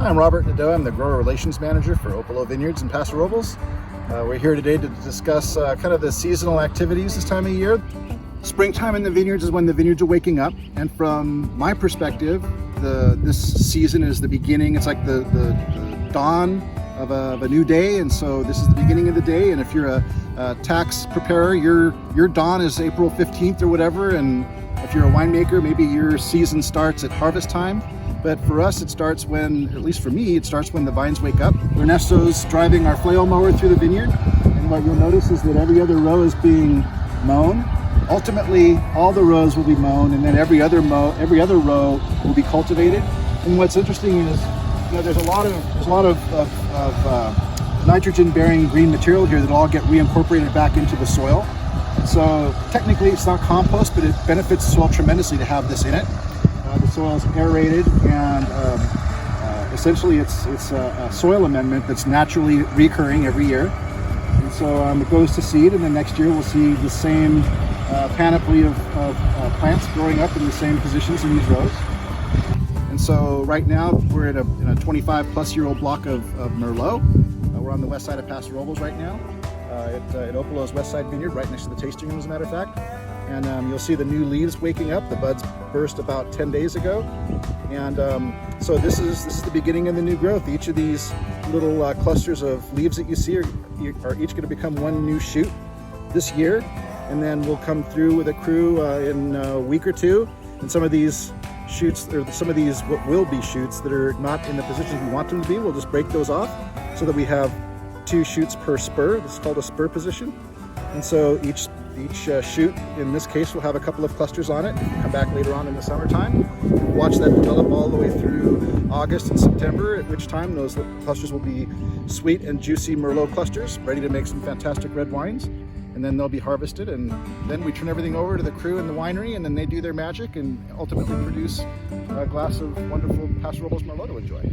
I'm Robert Nadeau. I'm the Grower Relations Manager for Opolo Vineyards in Paso. We're here today to discuss kind of the seasonal activities this time of year. Springtime in the vineyards is when the vineyards are waking up, and from my perspective, this season is the beginning. It's like the dawn of a new day, and so this is the beginning of the day. And if you're a tax preparer, your dawn is April 15th or whatever, and if you're a winemaker, maybe your season starts at harvest time. But for us, it starts when, at least for me, it starts when the vines wake up. Ernesto's driving our flail mower through the vineyard, and what you'll notice is that every other row is being mown. Ultimately, all the rows will be mown, and then every other row will be cultivated. And what's interesting is, there's a lot of nitrogen-bearing green material here that all get reincorporated back into the soil. And so technically, it's not compost, but it benefits the soil tremendously to have this in it. The soil is aerated, and essentially it's a soil amendment that's naturally recurring every year. And so it goes to seed, and then next year we'll see the same panoply of plants growing up in the same positions in these rows. And so right now we're in a 25-plus-year-old block of Merlot. We're on the west side of Paso Robles right now, at Opolo's west side vineyard, right next to the tasting room, as a matter of fact. And you'll see the new leaves waking up. The buds burst about 10 days ago. And so this is the beginning of the new growth. Each of these little clusters of leaves that you see are each going to become one new shoot this year. And then we'll come through with a crew in a week or two. And some of these shoots, or some of these what will be shoots that are not in the positions we want them to be, we'll just break those off so that we have 2 shoots per spur. This is called a spur position. And so each shoot, in this case, will have a couple of clusters on it. You can come back later on in the summertime, watch that develop all the way through August and September, at which time those clusters will be sweet and juicy Merlot clusters, ready to make some fantastic red wines. And then they'll be harvested, and then we turn everything over to the crew in the winery, and then they do their magic and ultimately produce a glass of wonderful Paso Robles Merlot to enjoy.